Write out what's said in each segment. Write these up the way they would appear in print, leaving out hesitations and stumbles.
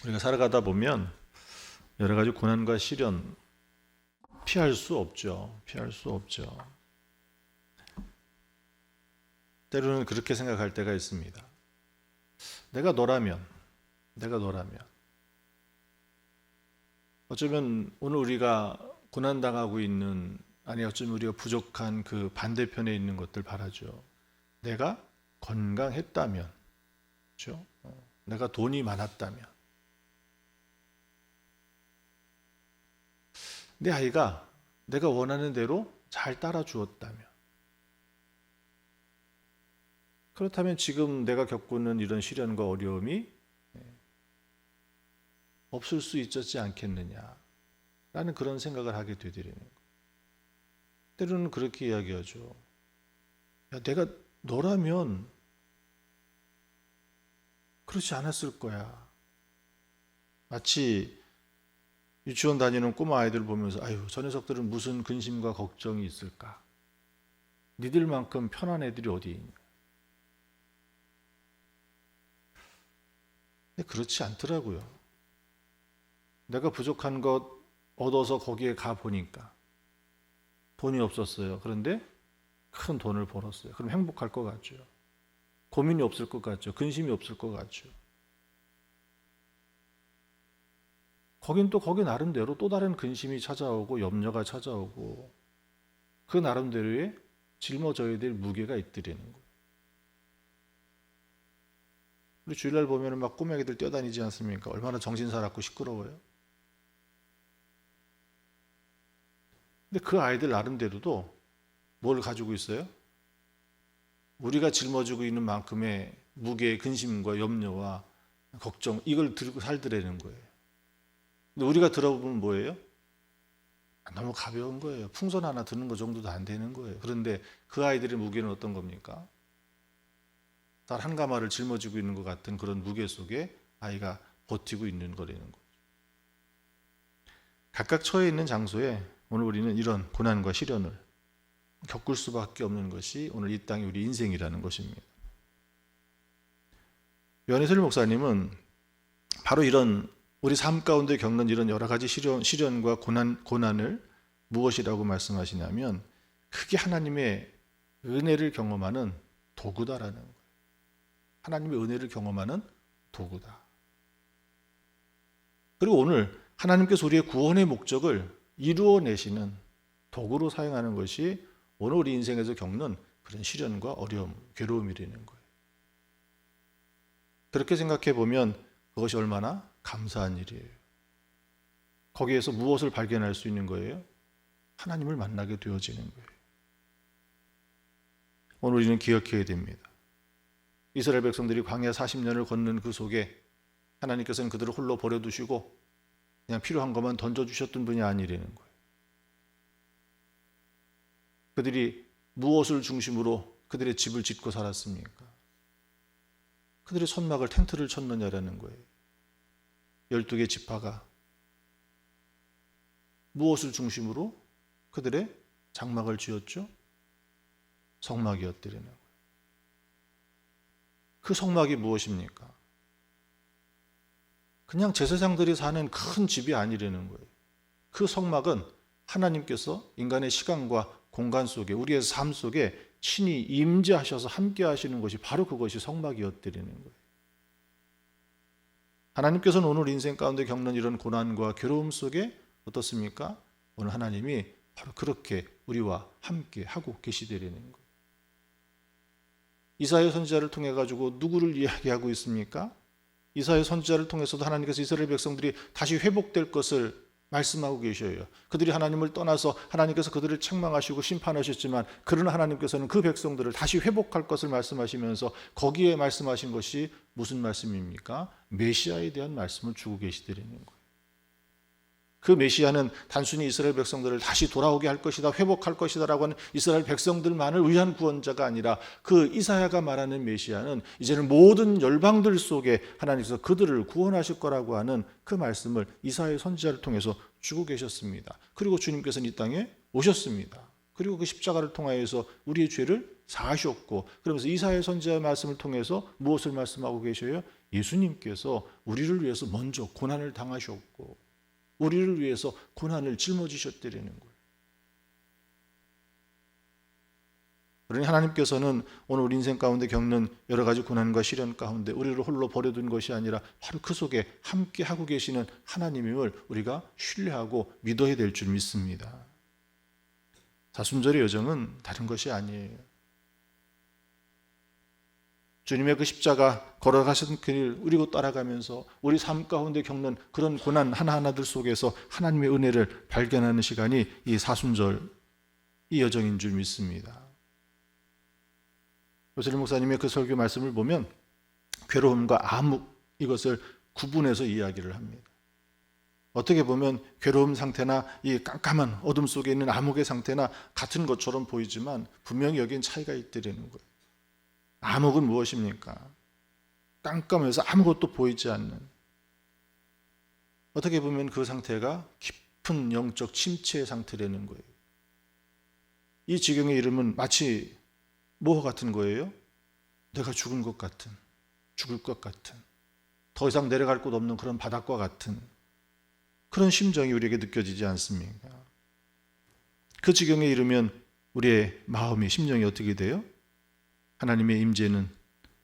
우리가 살아가다 보면 여러 가지 고난과 시련 피할 수 없죠. 피할 수 없죠. 때로는 그렇게 생각할 때가 있습니다. 내가 너라면 어쩌면 오늘 우리가 고난당하고 있는, 아니 어쩌면 우리가 부족한 그 반대편에 있는 것들 바라죠. 내가 건강했다면, 그렇죠? 내가 돈이 많았다면, 내 아이가 내가 원하는 대로 잘 따라주었다면, 그렇다면 지금 내가 겪고 있는 이런 시련과 어려움이 없을 수 있었지 않겠느냐라는 그런 생각을 하게 되더라는 거예요. 때로는 그렇게 이야기하죠. 야, 내가 너라면 그렇지 않았을 거야. 마치 유치원 다니는 꼬마 아이들 보면서 아유, 저 녀석들은 무슨 근심과 걱정이 있을까? 니들만큼 편한 애들이 어디 있냐? 근데 그렇지 않더라고요. 내가 부족한 것 얻어서 거기에 가 보니까 돈이 없었어요. 그런데 큰 돈을 벌었어요. 그럼 행복할 것 같죠. 고민이 없을 것 같죠. 근심이 없을 것 같죠. 거긴 또 거기 나름대로 또 다른 근심이 찾아오고 염려가 찾아오고 그 나름대로의 짊어져야 될 무게가 있더라는 거예요. 우리 주일날 보면 막 꼬맹이들 뛰어다니지 않습니까? 얼마나 정신사납고 시끄러워요. 근데 그 아이들 나름대로도 뭘 가지고 있어요? 우리가 짊어지고 있는 만큼의 무게의 근심과 염려와 걱정, 이걸 들고 살더라는 거예요. 근데 우리가 들어보면 뭐예요? 너무 가벼운 거예요. 풍선 하나 드는 거 정도도 안 되는 거예요. 그런데 그 아이들의 무게는 어떤 겁니까? 달 한 가마를 짊어지고 있는 것 같은 그런 무게 속에 아이가 버티고 있는 거라는 거죠. 각각 처해 있는 장소에 오늘 우리는 이런 고난과 시련을 겪을 수밖에 없는 것이 오늘 이 땅의 우리 인생이라는 것입니다. 요한예슬 목사님은 바로 이런 우리 삶 가운데 겪는 이런 여러 가지 시련과 고난을 무엇이라고 말씀하시냐면 그게 하나님의 은혜를 경험하는 도구다라는 거예요. 하나님의 은혜를 경험하는 도구다. 그리고 오늘 하나님께서 우리의 구원의 목적을 이루어내시는 도구로 사용하는 것이 오늘 우리 인생에서 겪는 그런 시련과 어려움, 괴로움이라는 거예요. 그렇게 생각해 보면 그것이 얼마나 감사한 일이에요. 거기에서 무엇을 발견할 수 있는 거예요? 하나님을 만나게 되어지는 거예요. 오늘 우리는 기억해야 됩니다. 이스라엘 백성들이 광야 40년을 걷는 그 속에 하나님께서는 그들을 홀로 버려두시고 그냥 필요한 것만 던져주셨던 분이 아니라는 거예요. 그들이 무엇을 중심으로 그들의 집을 짓고 살았습니까? 그들의 손막을 텐트를 쳤느냐라는 거예요. 12개 지파가 무엇을 중심으로 그들의 장막을 지었죠? 성막이었더라는 거예요. 그 성막이 무엇입니까? 그냥 제사장들이 사는 큰 집이 아니라는 거예요. 그 성막은 하나님께서 인간의 시간과 공간 속에 우리의 삶 속에 친히 임재하셔서 함께 하시는 것이 바로 그것이 성막이었더라는 거예요. 하나님께서는 오늘 인생 가운데 겪는 이런 고난과 괴로움 속에 어떻습니까? 오늘 하나님이 바로 그렇게 우리와 함께 하고 계시더라는 거예요. 이사야 선지자를 통해 가지고 누구를 이야기하고 있습니까? 이사야 선지자를 통해서도 하나님께서 이스라엘 백성들이 다시 회복될 것을 말씀하고 계셔요. 그들이 하나님을 떠나서 하나님께서 그들을 책망하시고 심판하셨지만 그러나 하나님께서는 그 백성들을 다시 회복할 것을 말씀하시면서 거기에 말씀하신 것이 무슨 말씀입니까? 메시아에 대한 말씀을 주고 계시더라는 거예요. 그 메시아는 단순히 이스라엘 백성들을 다시 돌아오게 할 것이다, 회복할 것이다 라고 하는 이스라엘 백성들만을 위한 구원자가 아니라 그 이사야가 말하는 메시아는 이제는 모든 열방들 속에 하나님께서 그들을 구원하실 거라고 하는 그 말씀을 이사야의 선지자를 통해서 주고 계셨습니다. 그리고 주님께서는 이 땅에 오셨습니다. 그리고 그 십자가를 통하여서 우리의 죄를 사하셨고, 그러면서 이사야 선지자의 말씀을 통해서 무엇을 말씀하고 계셔요? 예수님께서 우리를 위해서 먼저 고난을 당하셨고 우리를 위해서 고난을 짊어지셨다는 거예요. 그러니 하나님께서는 오늘 우리 인생 가운데 겪는 여러 가지 고난과 시련 가운데 우리를 홀로 버려둔 것이 아니라 바로 그 속에 함께 하고 계시는 하나님임을 우리가 신뢰하고 믿어야 될 줄 믿습니다. 사순절의 여정은 다른 것이 아니에요. 주님의 그 십자가 걸어가신 그 길 우리고 따라가면서 우리 삶 가운데 겪는 그런 고난 하나하나들 속에서 하나님의 은혜를 발견하는 시간이 이 사순절 이 여정인 줄 믿습니다. 요셉 목사님의 그 설교 말씀을 보면 괴로움과 암흑 이것을 구분해서 이야기를 합니다. 어떻게 보면 괴로움 상태나 이 깜깜한 어둠 속에 있는 암흑의 상태나 같은 것처럼 보이지만 분명히 여기엔 차이가 있다는 거예요. 암흑은 무엇입니까? 깜깜해서 아무것도 보이지 않는, 어떻게 보면 그 상태가 깊은 영적 침체의 상태라는 거예요. 이 지경의 이름은 마치 뭐와 같은 거예요? 내가 죽은 것 같은, 죽을 것 같은, 더 이상 내려갈 곳 없는 그런 바닥과 같은 그런 심정이 우리에게 느껴지지 않습니까? 그 지경에 이르면 우리의 마음이, 심정이 어떻게 돼요? 하나님의 임재는,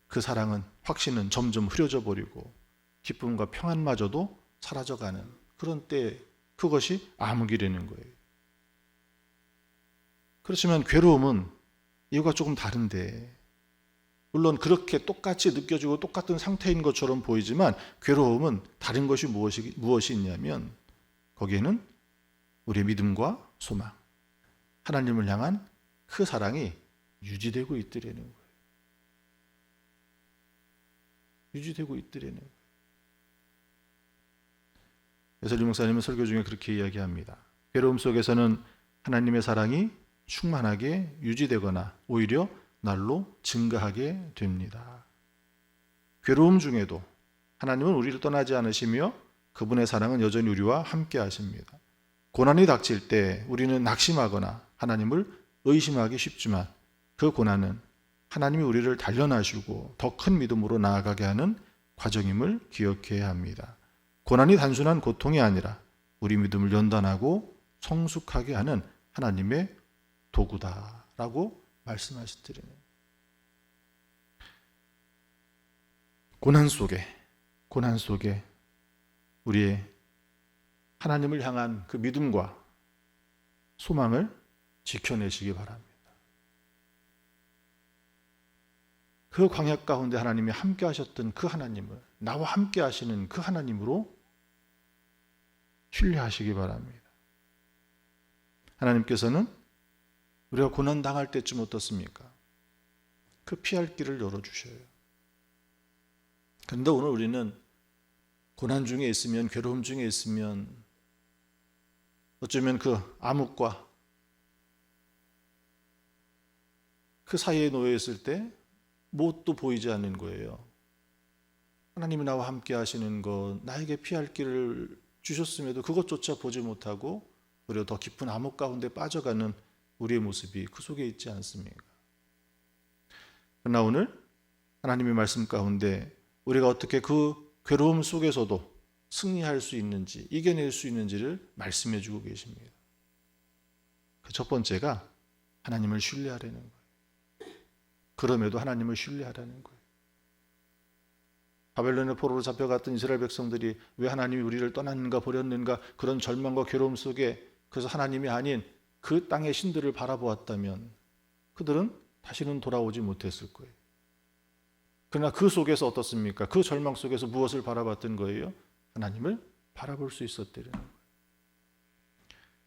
그 사랑은, 확신은 점점 흐려져 버리고 기쁨과 평안마저도 사라져가는 그런 때, 그것이 암흑이라는 거예요. 그렇지만 괴로움은 이유가 조금 다른데, 물론 그렇게 똑같이 느껴지고 똑같은 상태인 것처럼 보이지만 괴로움은 다른 것이 무엇이 있냐면 거기에는 우리의 믿음과 소망, 하나님을 향한 그 사랑이 유지되고 있더라는 거예요. 유지되고 있더라는 거예요. 예설리 목사님은 설교 중에 그렇게 이야기합니다. 괴로움 속에서는 하나님의 사랑이 충만하게 유지되거나 오히려 날로 증가하게 됩니다. 괴로움 중에도 하나님은 우리를 떠나지 않으시며 그분의 사랑은 여전히 우리와 함께 하십니다. 고난이 닥칠 때 우리는 낙심하거나 하나님을 의심하기 쉽지만 그 고난은 하나님이 우리를 단련하시고 더 큰 믿음으로 나아가게 하는 과정임을 기억해야 합니다. 고난이 단순한 고통이 아니라 우리 믿음을 연단하고 성숙하게 하는 하나님의 도구다라고 말씀하시더래요. 고난 속에 우리의 하나님을 향한 그 믿음과 소망을 지켜내시기 바랍니다. 그 광야 가운데 하나님이 함께 하셨던 그 하나님을, 나와 함께 하시는 그 하나님으로 신뢰하시기 바랍니다. 하나님께서는 우리가 고난 당할 때쯤 어떻습니까? 그 피할 길을 열어주셔요. 그런데 오늘 우리는 고난 중에 있으면, 괴로움 중에 있으면 어쩌면 그 암흑과 그 사이에 놓여 있을 때 뭣도 보이지 않는 거예요. 하나님이 나와 함께 하시는 것, 나에게 피할 길을 주셨음에도 그것조차 보지 못하고 오히려 더 깊은 암흑 가운데 빠져가는 우리의 모습이 그 속에 있지 않습니까? 그러나 오늘 하나님의 말씀 가운데 우리가 어떻게 그 괴로움 속에서도 승리할 수 있는지, 이겨낼 수 있는지를 말씀해 주고 계십니다. 그 첫 번째가 하나님을 신뢰하라는 거예요. 그럼에도 하나님을 신뢰하라는 거예요. 바벨론의 포로로 잡혀갔던 이스라엘 백성들이 왜 하나님이 우리를 떠났는가 버렸는가 그런 절망과 괴로움 속에, 그래서 하나님이 아닌 그 땅의 신들을 바라보았다면 그들은 다시는 돌아오지 못했을 거예요. 그러나 그 속에서 어떻습니까? 그 절망 속에서 무엇을 바라봤던 거예요? 하나님을 바라볼 수 있었다는 거예요.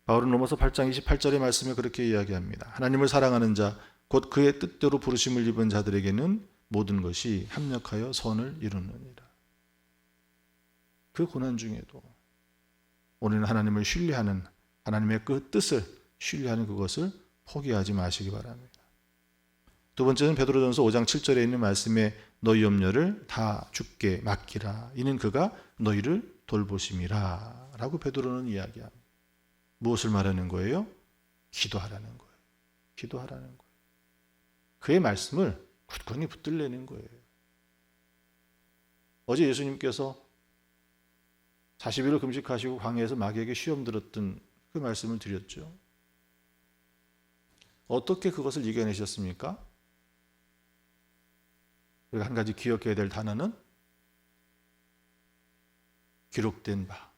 바울은 로마서 8장 28절의 말씀에 그렇게 이야기합니다. 하나님을 사랑하는 자, 곧 그의 뜻대로 부르심을 입은 자들에게는 모든 것이 합력하여 선을 이루느니라. 그 고난 중에도 우리는 하나님을 신뢰하는, 하나님의 그 뜻을 신뢰하는 그것을 포기하지 마시기 바랍니다. 두 번째는 베드로전서 5장 7절에 있는 말씀에 너희 염려를 다 주께 맡기라. 이는 그가 너희를 돌보심이라. 라고 베드로는 이야기합니다. 무엇을 말하는 거예요? 기도하라는 거예요. 기도하라는 거예요. 그의 말씀을 굳건히 붙들려는 거예요. 어제 예수님께서 40일을 금식하시고 광야에서 마귀에게 시험 들었던 그 말씀을 드렸죠. 어떻게 그것을 이겨내셨습니까? 우리가 한 가지 기억해야 될 단어는 기록된 바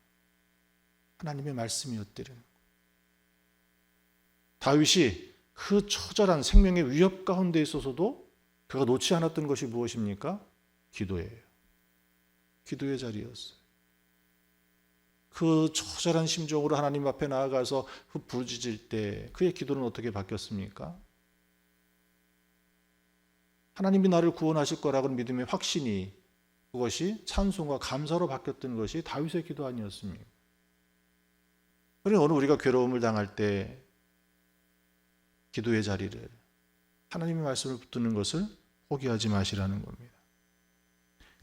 하나님의 말씀이었다는 거예요. 다윗이 그 처절한 생명의 위협 가운데 있어서도 그가 놓지 않았던 것이 무엇입니까? 기도예요. 기도의 자리였어요. 그 처절한 심정으로 하나님 앞에 나아가서 그 부르짖을 때 그의 기도는 어떻게 바뀌었습니까? 하나님이 나를 구원하실 거라고는 믿음의 확신이, 그것이 찬송과 감사로 바뀌었던 것이 다윗의 기도 아니었습니까? 그러니 오늘 우리가 괴로움을 당할 때 기도의 자리를, 하나님의 말씀을 붙드는 것을 포기하지 마시라는 겁니다.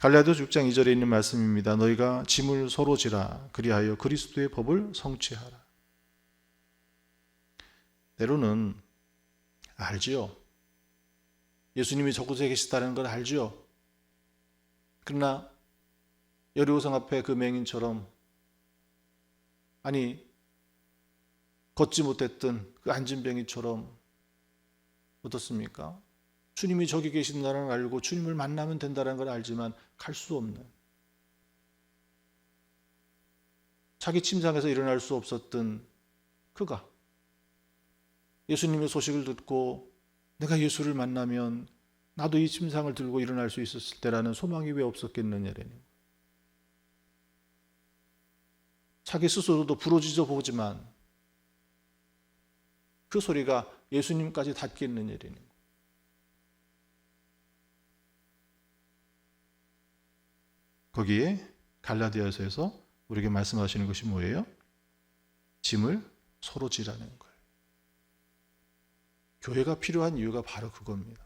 갈라디아서 6장 2절에 있는 말씀입니다. 너희가 짐을 서로 지라 그리하여 그리스도의 법을 성취하라. 때로는 알지요. 예수님이 저곳에 계시다는 걸 알지요. 그러나 여리고성 앞에 그 맹인처럼, 아니 걷지 못했던 그 안진뱅이처럼 어떻습니까? 주님이 저기 계신다는 걸 알고 주님을 만나면 된다는 걸 알지만 갈 수 없는, 자기 침상에서 일어날 수 없었던 그가 예수님의 소식을 듣고 내가 예수를 만나면 나도 이 침상을 들고 일어날 수 있었을 때라는 소망이 왜 없었겠느냐라는, 자기 스스로도 부러지져 보지만 그 소리가 예수님까지 닿겠느냐라는, 거기에 갈라디아서에서 우리에게 말씀하시는 것이 뭐예요? 짐을 서로 지라는 거예요. 교회가 필요한 이유가 바로 그겁니다.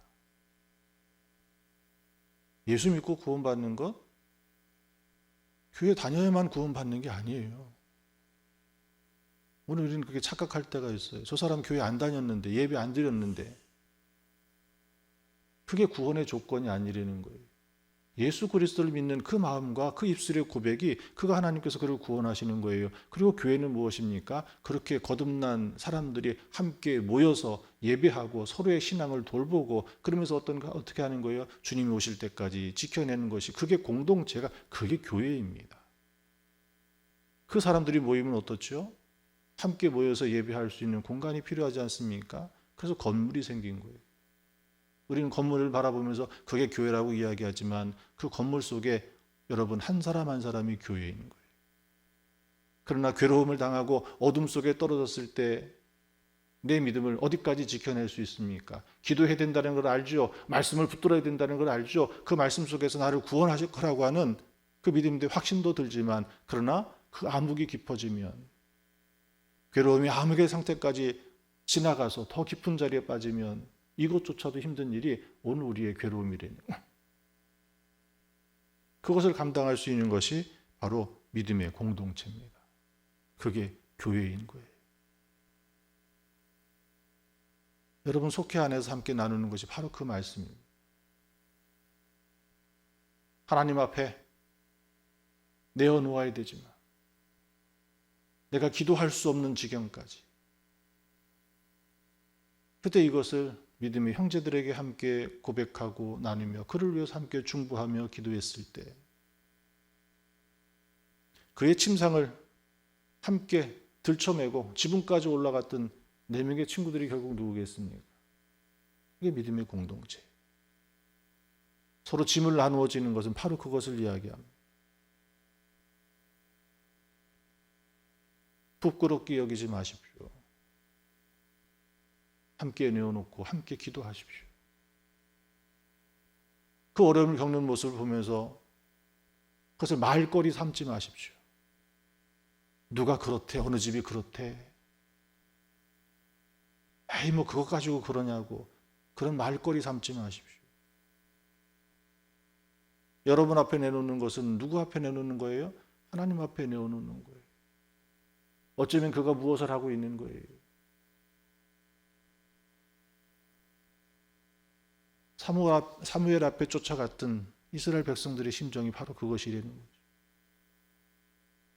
예수 믿고 구원받는 것, 교회 다녀야만 구원받는 게 아니에요. 오늘 우리는 그렇게 착각할 때가 있어요. 저 사람 교회 안 다녔는데, 예배 안 드렸는데, 그게 구원의 조건이 아니라는 거예요. 예수 그리스도를 믿는 그 마음과 그 입술의 고백이 그가 하나님께서 그를 구원하시는 거예요. 그리고 교회는 무엇입니까? 그렇게 거듭난 사람들이 함께 모여서 예배하고 서로의 신앙을 돌보고, 그러면서 어떻게 하는 거예요? 주님이 오실 때까지 지켜내는 것이, 그게 공동체가, 그게 교회입니다. 그 사람들이 모이면 어떻죠? 함께 모여서 예배할 수 있는 공간이 필요하지 않습니까? 그래서 건물이 생긴 거예요. 우리는 건물을 바라보면서 그게 교회라고 이야기하지만 그 건물 속에 여러분 한 사람 한 사람이 교회인 거예요. 그러나 괴로움을 당하고 어둠 속에 떨어졌을 때 내 믿음을 어디까지 지켜낼 수 있습니까? 기도해야 된다는 걸 알죠. 말씀을 붙들어야 된다는 걸 알죠. 그 말씀 속에서 나를 구원하실 거라고 하는 그 믿음의 확신도 들지만, 그러나 그 암흑이 깊어지면, 괴로움이 암흑의 상태까지 지나가서 더 깊은 자리에 빠지면 이것조차도 힘든 일이 오늘 우리의 괴로움이래요. 그것을 감당할 수 있는 것이 바로 믿음의 공동체입니다. 그게 교회인 거예요. 여러분 속회 안에서 함께 나누는 것이 바로 그 말씀입니다. 하나님 앞에 내어놓아야 되지만 내가 기도할 수 없는 지경까지, 그때 이것을 믿음의 형제들에게 함께 고백하고 나누며 그를 위해서 함께 중보하며 기도했을 때 그의 침상을 함께 들쳐매고 지붕까지 올라갔던 4명의 친구들이 결국 누구겠습니까? 이게 믿음의 공동체. 서로 짐을 나누어지는 것은 바로 그것을 이야기합니다. 부끄럽게 여기지 마십시오. 함께 내어놓고 함께 기도하십시오. 그 어려움을 겪는 모습을 보면서 그것을 말거리 삼지 마십시오. 누가 그렇대, 어느 집이 그렇대, 에이 뭐 그것 가지고 그러냐고, 그런 말거리 삼지 마십시오. 여러분 앞에 내놓는 것은 누구 앞에 내놓는 거예요? 하나님 앞에 내어놓는 거예요. 어쩌면 그가 무엇을 하고 있는 거예요? 사무엘 앞에 쫓아갔던 이스라엘 백성들의 심정이 바로 그것이라는 거죠.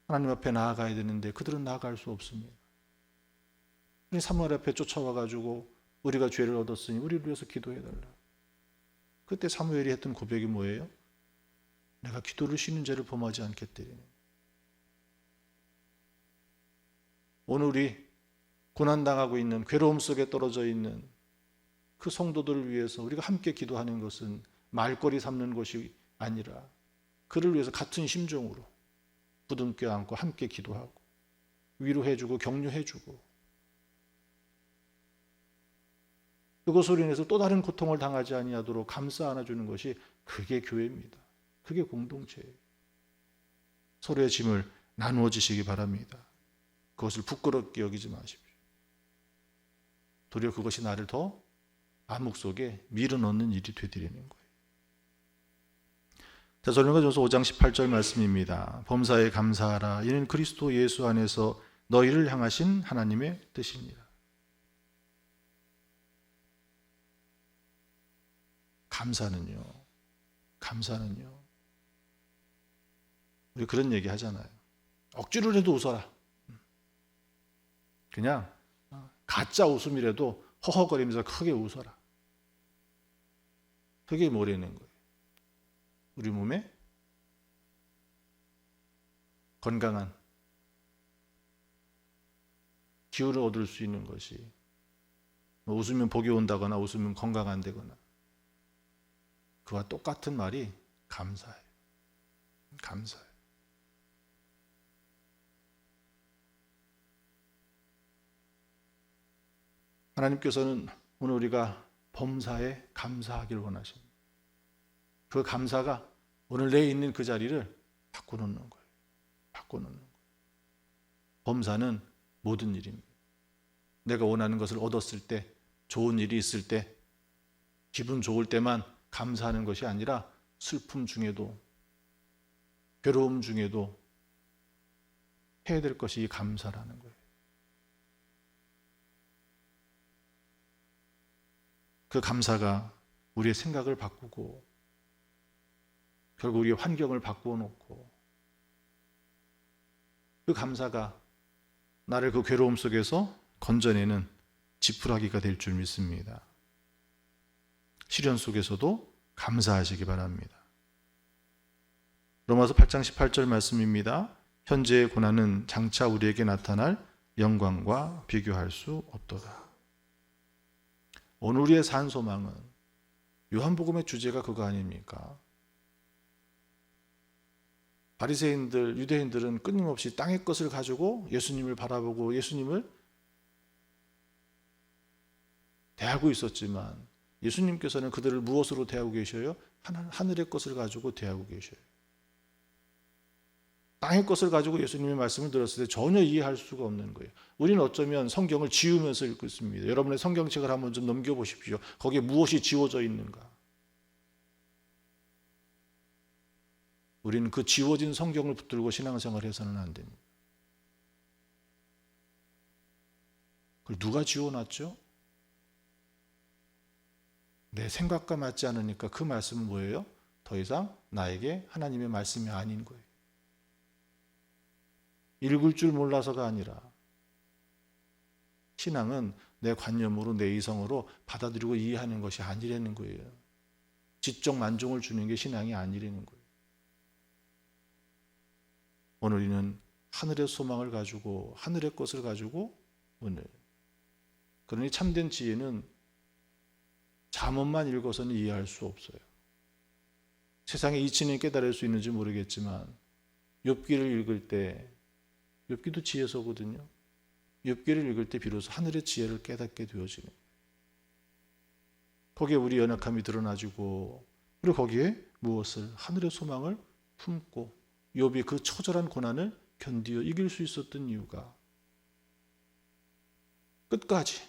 하나님 앞에 나아가야 되는데 그들은 나아갈 수 없습니다. 사무엘 앞에 쫓아와가지고 우리가 죄를 얻었으니 우리를 위해서 기도해달라. 그때 사무엘이 했던 고백이 뭐예요? 내가 기도를 쉬는 죄를 범하지 않겠다니. 오늘 우리 고난당하고 있는, 괴로움 속에 떨어져 있는 그 성도들을 위해서 우리가 함께 기도하는 것은 말거리 삼는 것이 아니라 그를 위해서 같은 심정으로 부둥켜 안고 함께 기도하고 위로해주고 격려해주고 그것으로 인해서 또 다른 고통을 당하지 아니하도록 감싸 안아주는 것이 그게 교회입니다. 그게 공동체예요. 서로의 짐을 나누어 지시기 바랍니다. 그것을 부끄럽게 여기지 마십시오. 도리어 그것이 나를 더 암흑 속에 밀어넣는 일이 되드리는 거예요. 데살로니가전서 5장 18절 말씀입니다. 범사에 감사하라. 이는 그리스도 예수 안에서 너희를 향하신 하나님의 뜻이니라. 감사는요. 우리 그런 얘기 하잖아요. 억지로라도 웃어라. 그냥 가짜 웃음이라도 허허거리면서 크게 웃어라. 그게 뭐라는 거예요? 우리 몸에 건강한 기운을 얻을 수 있는 것이 웃으면 복이 온다거나 웃으면 건강한다거나 그와 똑같은 말이 감사예요. 감사예요. 하나님께서는 오늘 우리가 범사에 감사하기를 원하십니다. 그 감사가 오늘 내에 있는 그 자리를 바꿔놓는 거예요. 바꿔놓는 거예요. 범사는 모든 일입니다. 내가 원하는 것을 얻었을 때, 좋은 일이 있을 때, 기분 좋을 때만 감사하는 것이 아니라 슬픔 중에도, 괴로움 중에도 해야 될 것이 이 감사라는 거예요. 그 감사가 우리의 생각을 바꾸고 결국 우리의 환경을 바꾸어 놓고 그 감사가 나를 그 괴로움 속에서 건져내는 지푸라기가 될 줄 믿습니다. 시련 속에서도 감사하시기 바랍니다. 로마서 8장 18절 말씀입니다. 현재의 고난은 장차 우리에게 나타날 영광과 비교할 수 없도다. 오늘 우리의 산 소망은 요한복음의 주제가 그거 아닙니까? 바리새인들, 유대인들은 끊임없이 땅의 것을 가지고 예수님을 바라보고 예수님을 대하고 있었지만 예수님께서는 그들을 무엇으로 대하고 계셔요? 하늘의 것을 가지고 대하고 계셔요. 땅의 것을 가지고 예수님의 말씀을 들었을 때 전혀 이해할 수가 없는 거예요. 우리는 어쩌면 성경을 지우면서 읽고 있습니다. 여러분의 성경책을 한번 좀 넘겨보십시오. 거기에 무엇이 지워져 있는가? 우리는 그 지워진 성경을 붙들고 신앙생활을 해서는 안 됩니다. 그걸 누가 지워놨죠? 내 생각과 맞지 않으니까 그 말씀은 뭐예요? 더 이상 나에게 하나님의 말씀이 아닌 거예요. 읽을 줄 몰라서가 아니라 신앙은 내 관념으로 내 이성으로 받아들이고 이해하는 것이 아니라는 거예요. 지적 만족을 주는 게 신앙이 아니라는 거예요. 오늘 우리는 하늘의 소망을 가지고 하늘의 것을 가지고 오늘 그러니 참된 지혜는 잠언만 읽어서는 이해할 수 없어요. 세상의 이치는 깨달을 수 있는지 모르겠지만 욥기를 읽을 때 욥기도 지혜서거든요. 욥기를 읽을 때 비로소 하늘의 지혜를 깨닫게 되어지는 거예요. 거기에 우리 연약함이 드러나지고 그리고 거기에 무엇을 하늘의 소망을 품고 욥이 그 처절한 고난을 견디어 이길 수 있었던 이유가 끝까지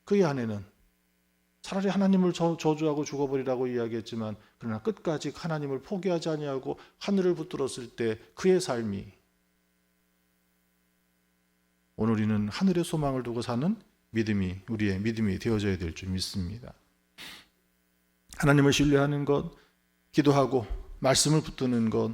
그의 아내는 차라리 하나님을 저주하고 죽어버리라고 이야기했지만 그러나 끝까지 하나님을 포기하지 아니하고 하늘을 붙들었을 때 그의 삶이 오늘 우리는 하늘의 소망을 두고 사는 믿음이 우리의 믿음이 되어져야 될 줄 믿습니다. 하나님을 신뢰하는 것, 기도하고 말씀을 붙드는 것,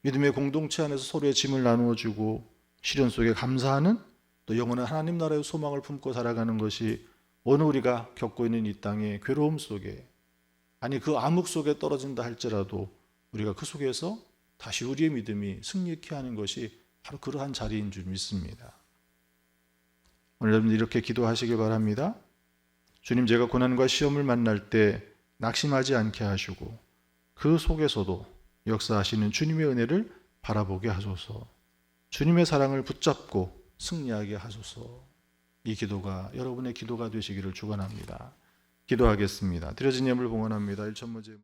믿음의 공동체 안에서 서로의 짐을 나누어 주고 시련 속에 감사하는, 또 영원한 하나님 나라의 소망을 품고 살아가는 것이 오늘 우리가 겪고 있는 이 땅의 괴로움 속에, 아니 그 암흑 속에 떨어진다 할지라도 우리가 그 속에서 다시 우리의 믿음이 승리케 하는 것이 바로 그러한 자리인 줄 믿습니다. 오늘 여러분 이렇게 기도하시길 바랍니다. 주님, 제가 고난과 시험을 만날 때 낙심하지 않게 하시고 그 속에서도 역사하시는 주님의 은혜를 바라보게 하소서. 주님의 사랑을 붙잡고 승리하게 하소서. 이 기도가 여러분의 기도가 되시기를 축원합니다. 기도하겠습니다. 드려진 예물 봉헌합니다. 일천무제